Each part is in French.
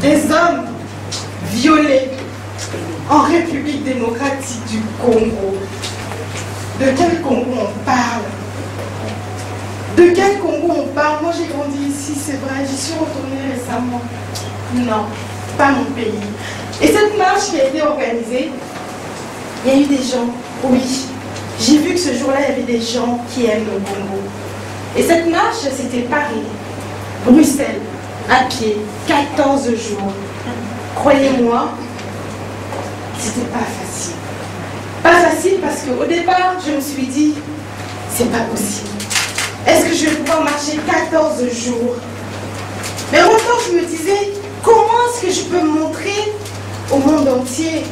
des hommes violés en République démocratique du Congo. De quel Congo on parle? De quel Congo on parle? Moi j'ai grandi ici, c'est vrai, j'y suis retournée récemment. Non, pas mon pays. Et cette marche qui a été organisée, il y a eu des gens, oui, j'ai vu que ce jour-là, il y avait des gens qui aiment le Congo. Et cette marche, c'était Paris, Bruxelles, à pied, 14 jours. Croyez-moi, c'était pas facile. Pas facile parce qu'au départ, je me suis dit, c'est pas possible. Est-ce que je vais pouvoir marcher 14 jours? Mais en même temps, je me disais, comment est-ce que je peux montrer au monde entier,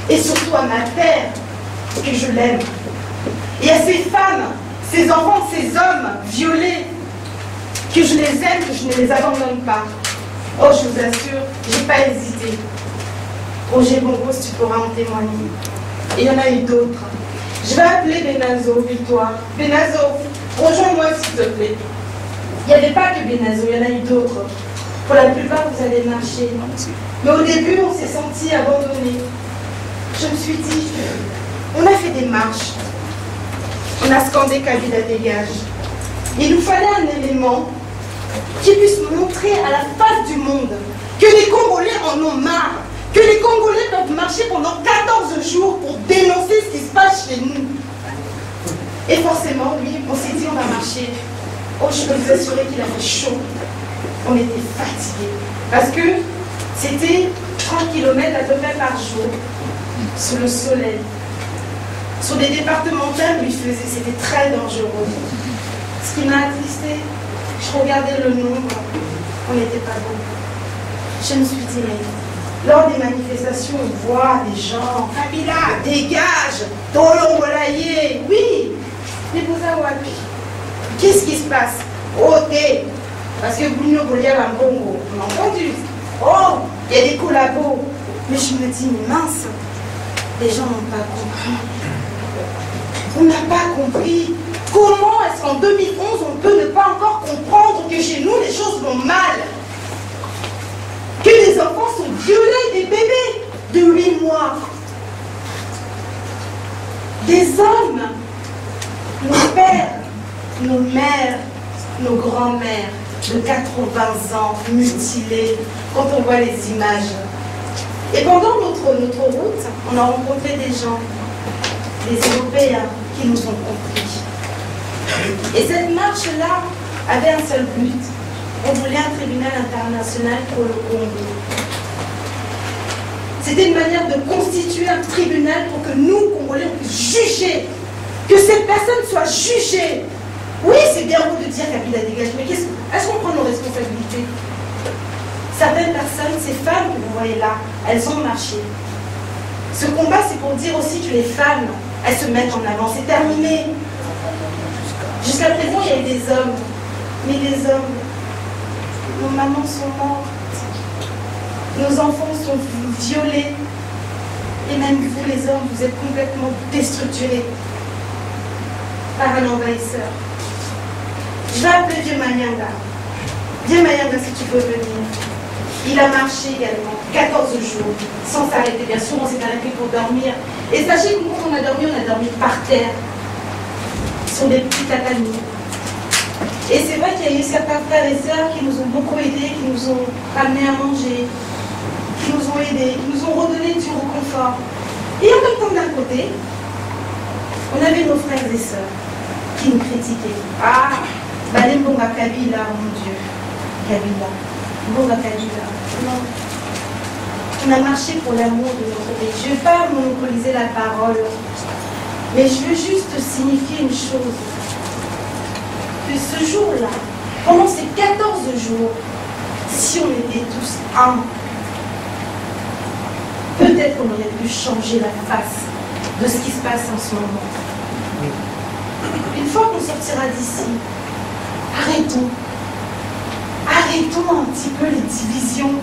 et surtout à ma terre, que je l'aime? Et à ces femmes, ces enfants, ces hommes violés, que je les aime, que je ne les abandonne pas. Oh, je vous assure, je n'ai pas hésité. Roger Bongo, tu pourras en témoigner. Et il y en a eu d'autres. Je vais appeler Benazo, Victoire. Benazo, rejoins-moi s'il te plaît. Il n'y avait pas que Benazo, il y en a eu d'autres. Pour la plupart, vous allez marcher. Mais au début, on s'est senti abandonné. Je me suis dit, on a fait des marches. On a scandé Kabila dégage. Il nous fallait un élément qui puisse montrer à la face du monde que les Congolais en ont marre, que les Congolais peuvent marcher pendant 14 jours pour dénoncer ce qui se passe chez nous. Et forcément, oui, on s'est dit on va marcher. Oh, je peux vous assurer qu'il a fait chaud. On était fatigués. Parce que c'était 30 km à peu près par jour, sous le soleil. Sur des départementales où il faisait, c'était très dangereux. Ce qui m'a attristé, je regardais le nombre, on n'était pas beaucoup. Je me suis dit, mais lors des manifestations, on voit des gens, Kabila, dégage, Tolongolaye, oui, mais vous avez qu'est-ce qui se passe? Ok, parce que Bruno Goliath en Congo, on a entendu. Oh, il y a des collabos. Mais je me dis, mais mince, les gens n'ont pas compris. On n'a pas compris. Comment est-ce qu'en 2011, on peut ne pas encore comprendre que chez nous, les choses vont mal? Que les enfants sont violés, des bébés de 8 mois. Des hommes, nos pères, nos mères, nos grands-mères de 80 ans mutilés, quand on voit les images. Et pendant notre route, on a rencontré des gens, des Européens, qui nous ont compris. Et cette marche-là avait un seul but. On voulait un tribunal international pour le Congo. C'était une manière de constituer un tribunal pour que nous, Congolais, on puisse juger, que ces personnes soient jugées. Oui, c'est bien beau de dire Kabila dégage, mais est-ce qu'on prend nos responsabilités? Certaines personnes, ces femmes que vous voyez là, elles ont marché. Ce combat, c'est pour dire aussi que les femmes, elles se mettent en avant. C'est terminé. Jusqu'à présent, il y a eu des hommes. Mais les hommes, nos mamans sont mortes. Nos enfants sont violés. Et même vous, les hommes, vous êtes complètement déstructurés par un envahisseur. Je vais appeler Dieu Mayanga. Dieu Mayanga, si tu peux venir. Il a marché également 14 jours sans s'arrêter. Bien sûr, on s'est arrêté pour dormir. Et sachez que quand on a dormi par terre, sur des petits tatamis. Et c'est vrai qu'il y a eu certains frères et sœurs qui nous ont beaucoup aidés, qui nous ont ramenés à manger, qui nous ont aidés, qui nous ont redonné du réconfort. Et en même temps, d'un côté, on avait nos frères et sœurs qui nous critiquaient. Ah, Balembonga Kabila, mon Dieu, Kabila. Bonga Kabila. Non. On a marché pour l'amour de notre pays. Je ne vais pas monopoliser la parole, mais je veux juste signifier une chose. Que ce jour-là, pendant ces 14 jours, si on était tous un, peut-être qu'on aurait pu changer la face de ce qui se passe en ce moment. Une fois qu'on sortira d'ici, arrêtons. Arrêtons un petit peu les divisions.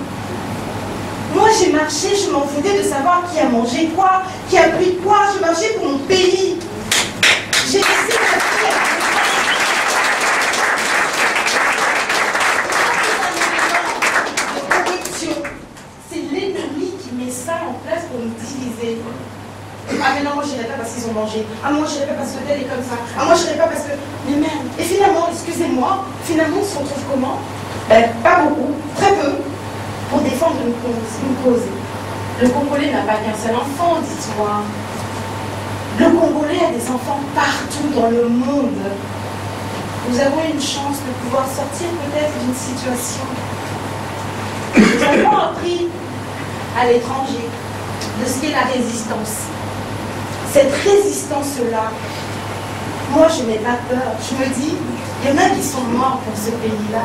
Moi, j'ai marché, je m'en foutais de savoir qui a mangé quoi, qui a pris quoi. Je marchais pour mon pays. J'ai laissé ma vie. manger. Ah, moi, je n'irai pas parce que tel est comme ça. Ah, moi, je n'irai pas parce que... Mais merde. Et finalement, excusez-moi, finalement, on se retrouve comment? Ben, pas beaucoup, très peu, pour défendre une cause. Le Congolais n'a pas qu'un seul enfant, dites-moi. Le Congolais a des enfants partout dans le monde. Nous avons une chance de pouvoir sortir peut-être d'une situation. Nous avons appris à l'étranger de ce qu'est la résistance. Cette résistance-là, moi je n'ai pas peur. Je me dis, il y en a qui sont morts pour ce pays-là.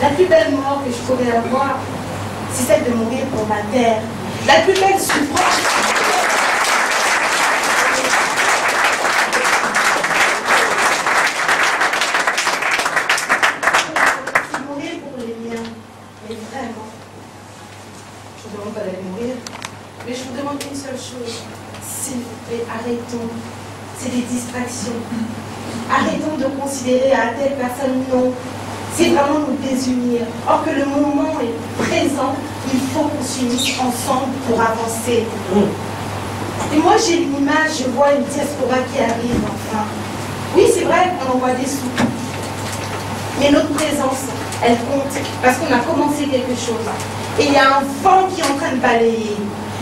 La plus belle mort que je pourrais avoir, c'est celle de mourir pour ma terre. La plus belle souffrance. C'est mourir pour les miens. Mais vraiment, je ne vous demande pas d'aller mourir, mais je vous demande une seule chose. S'il vous plaît, arrêtons. C'est des distractions. Arrêtons de considérer à telle personne, non. C'est vraiment nous désunir. Or que le moment est présent, il faut qu'on s'unisse ensemble pour avancer. Et moi j'ai une image, je vois une diaspora qui arrive enfin. Oui, c'est vrai qu'on envoie des sous. Mais notre présence, elle compte parce qu'on a commencé quelque chose. Et il y a un vent qui est en train de balayer.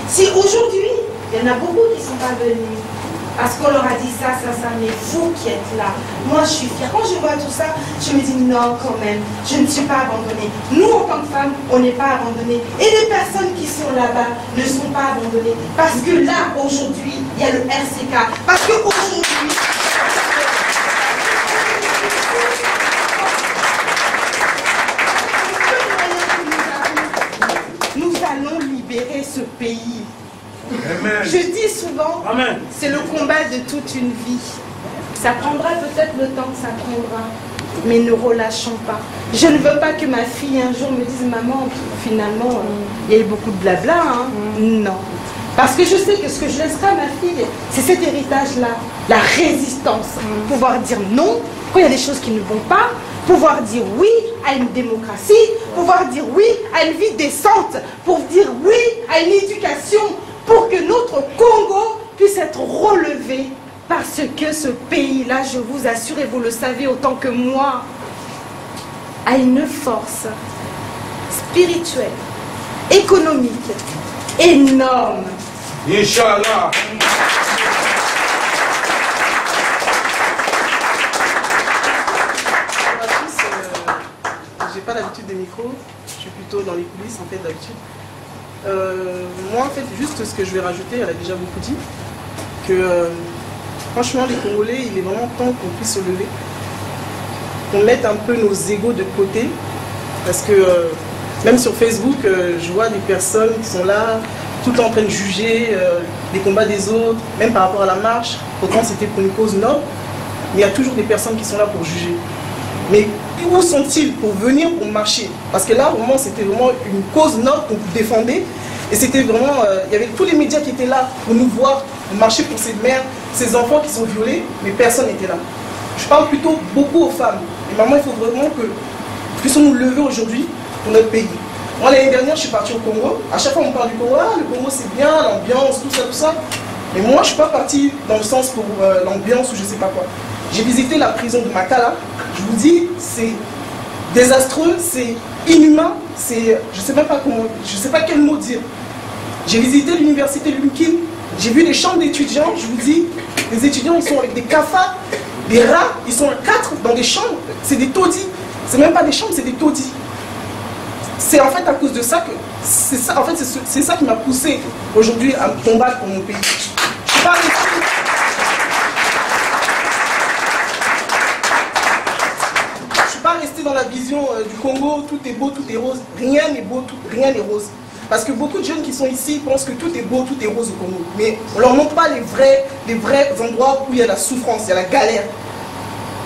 Si aujourd'hui, il y en a beaucoup qui ne sont pas venus, parce qu'on leur a dit ça, mais vous qui êtes là, moi je suis fière. Quand je vois tout ça, je me dis non quand même, je ne suis pas abandonnée. Nous en tant que femmes, on n'est pas abandonnés. Et les personnes qui sont là-bas ne sont pas abandonnées. Parce que là, aujourd'hui, il y a le RCK. Parce qu'aujourd'hui... nous allons libérer ce pays. Amen. Je dis souvent, c'est le combat de toute une vie. Ça prendra peut-être le temps que ça prendra, mais ne relâchons pas. Je ne veux pas que ma fille un jour me dise, maman, finalement, il y a eu beaucoup de blabla. Hein. Non. Parce que je sais que ce que je laisserai à ma fille, c'est cet héritage-là, la résistance. Pouvoir dire non quand il y a des choses qui ne vont pas, pouvoir dire oui à une démocratie, pouvoir dire oui à une vie décente, pour dire oui à une éducation, pour que notre Congo puisse être relevé, parce que ce pays-là, je vous assure, et vous le savez autant que moi, a une force spirituelle, économique, énorme. Inch'Allah. J'ai pas l'habitude des micros, je suis plutôt dans les coulisses en fait d'habitude. Moi en fait juste ce que je vais rajouter, elle a déjà beaucoup dit, que franchement les Congolais, il est vraiment temps qu'on puisse se lever, qu'on mette un peu nos égos de côté, parce que même sur Facebook, je vois des personnes qui sont là, tout le temps en train de juger les combats des autres, même par rapport à la marche, pourtant c'était pour une cause noble, mais il y a toujours des personnes qui sont là pour juger. Mais où sont-ils pour venir, pour marcher? Parce que là, vraiment, c'était vraiment une cause noble qu'on défendait. Et c'était vraiment, il y avait tous les médias qui étaient là pour nous voir, pour marcher pour ces mères, ces enfants qui sont violés, mais personne n'était là. Je parle plutôt beaucoup aux femmes. Et maman, il faut vraiment que nous puissions nous lever aujourd'hui pour notre pays. Moi, l'année dernière, je suis partie au Congo. À chaque fois, on parle du Congo. Ah, le Congo, c'est bien, l'ambiance, tout ça, tout ça. Mais moi, je ne suis pas partie dans le sens pour l'ambiance ou je ne sais pas quoi. J'ai visité la prison de Makala. Je vous dis, c'est désastreux, c'est inhumain, c'est, je sais même pas comment, je sais pas quel mot dire. J'ai visité l'université Lunkin, j'ai vu les chambres d'étudiants, je vous dis, les étudiants ils sont avec des cafards, des rats, ils sont à 4 dans des chambres, c'est des taudis, c'est même pas des chambres, c'est des taudis. C'est en fait à cause de ça que, c'est ça, en fait c'est ça qui m'a poussé aujourd'hui à me combattre pour mon pays. Je suis pas restée. Rester dans la vision du Congo, tout est beau, tout est rose, rien n'est beau, rien n'est rose. Parce que beaucoup de jeunes qui sont ici pensent que tout est beau, tout est rose au Congo. Mais on ne leur montre pas les vrais endroits où il y a la souffrance, il y a la galère.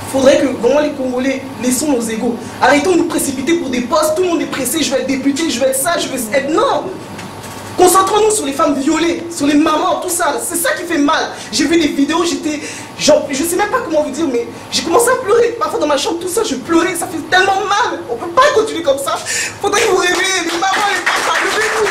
Il faudrait que vraiment les Congolais laissons nos égos. Arrêtons de nous précipiter pour des postes, tout le monde est pressé, je vais être député, je vais être ça, je vais être... Non! Concentrons-nous sur les femmes violées, sur les mamans, tout ça. C'est ça qui fait mal. J'ai vu des vidéos, j'étais... Je sais même pas comment vous dire, mais j'ai commencé à pleurer. Parfois dans ma chambre, tout ça, je pleurais. Ça fait tellement mal. On peut pas continuer comme ça. Faudrait que vous réveillez, les mamans, les papas, levez-vous.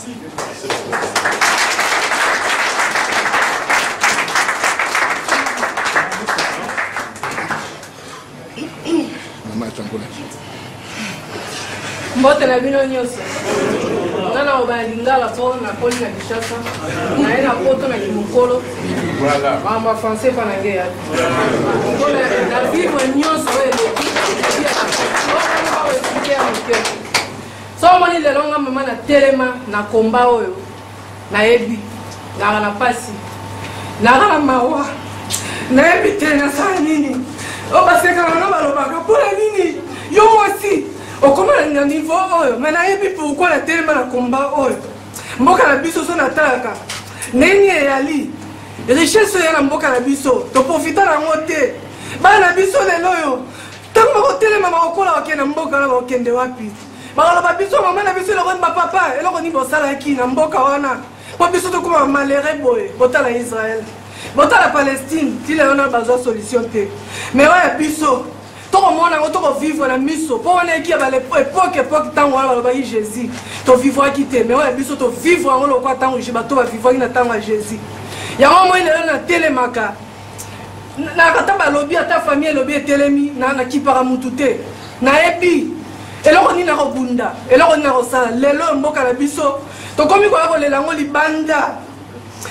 Merci. Mbote na bino nyonso. Ngana oba lingala po na poli na Kinshasa. Na ena poto na kimukolo. Voilà. Mama français pa na ngeya. Ngona na vivre nyonso ele. So moni le longa mama na telema na komba oyo. Na ebi. Na pasi. Na mawa. Na ebi tena sa nini. O baseka na balobaka pona nini. Yo mosi. Au comment niveau mais na yebi pourquoi la télé na combat oyo mboka na biso so na talaka neni yali richesse ya na mboka na biso to profiter na ngote ba na biso lelo yo tango ko télé mama okola oke na mboka na okende wapi ba ba biso mama na biso le ba papa eloko ni bosala ki na mboka wana po biso to kuma malere boye botala Israël botala Palestine tile ona bazo solution te mais wa biso Toko mona toko vivre na miso po wana ki ba l'époque tango wana ba Jésus to vivre ki te mais ouais biso to vivre ngo lokwa tango je ba to ba vivre na tango Jésus ya mo ile na telemaka na kata ba lobi ata famille lobi telemi na ki para mutute na ebi eloko ni na ko bunda eloko ni na ko sala lelo mboka na biso to komi ko lela ngo libanda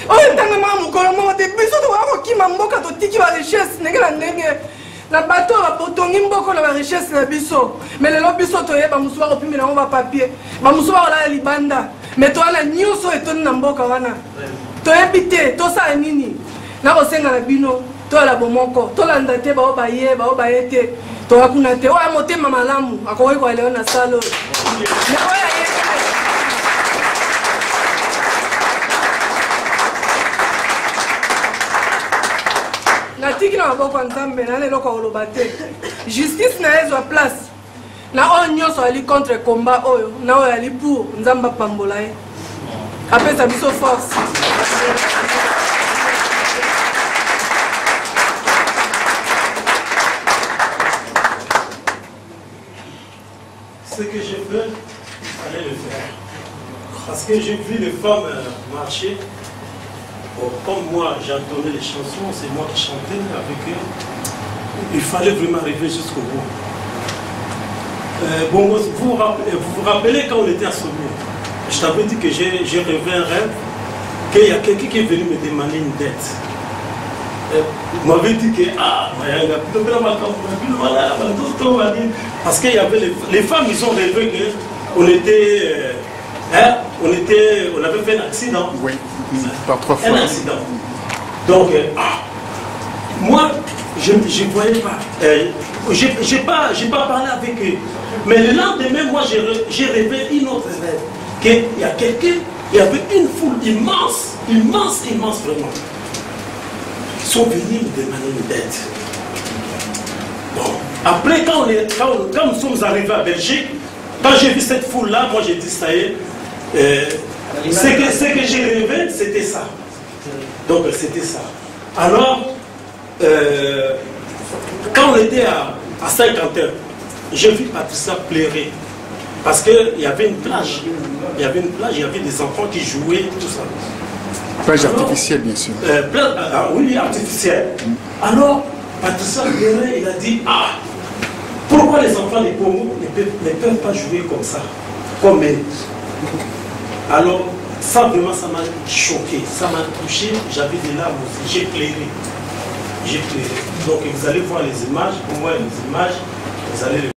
o ntanga ma mukolo mo te biso to ko kima mboka to tiki ba richesse ngela ndenge na bato batongi mboko na ba richesse na biso mais lelo biso toyeba musu ba kopimela ngo ba papier ba musu ba la libanda mais to ala nyonso etoni na mboka wana toyebi te tosala nini na kosenga na bino to ala bomoko to landa te ba ye te to akuna te oya motema malamu akoki ko leo na salo na oya ye natiki na maboko nzambe na lelo ko loba te justice na ezwa place na oyo nyonso ali contre combat oyo na oyo ali pour nzambe pambola ye apesa biso force. Ce que je veux, allez le faire. Parce que j'ai vu les femmes marcher. Bon, comme moi, j'entendais les chansons, c'est moi qui chantais avec eux. Il fallait vraiment arriver jusqu'au bout. Bon, vous vous rappelez quand on était à Saumur, je t'avais dit que j'ai rêvé un rêve, qu'il y a quelqu'un qui est venu me demander une dette. Il m'avait dit que, parce qu'il y avait les femmes, ils ont rêvé qu'on était, on avait fait un accident. Oui, par 3 fois. Un accident. Donc, moi, je ne voyais pas. Je n'ai pas parlé avec eux. Mais le lendemain, moi, j'ai rêvé une autre rêve. Qu'il y a quelqu'un, il y avait une foule immense, immense, immense vraiment. Ils sont venus me demander une dette. Bon. Après, quand nous sommes arrivés à Belgique, quand j'ai vu cette foule-là, moi j'ai dit ça y est, ce que j'ai rêvé, c'était ça. Donc c'était ça. Alors, quand on était à Saint-Quentin, j'ai vu Patricia pleurer. Parce qu'il y avait une plage. Il y avait une plage, il y avait des enfants qui jouaient, tout ça. Plage artificielle, bien sûr. Oui, artificielle. Alors, Patricia pleurait, il a dit, pourquoi les enfants des Congo ne peuvent pas jouer comme ça, comme eux? Alors, ça vraiment, ça m'a choqué, ça m'a touché, j'avais des larmes aussi, j'ai pleuré. J'ai pleuré. Donc, vous allez voir les images, pour moi, les images, vous allez les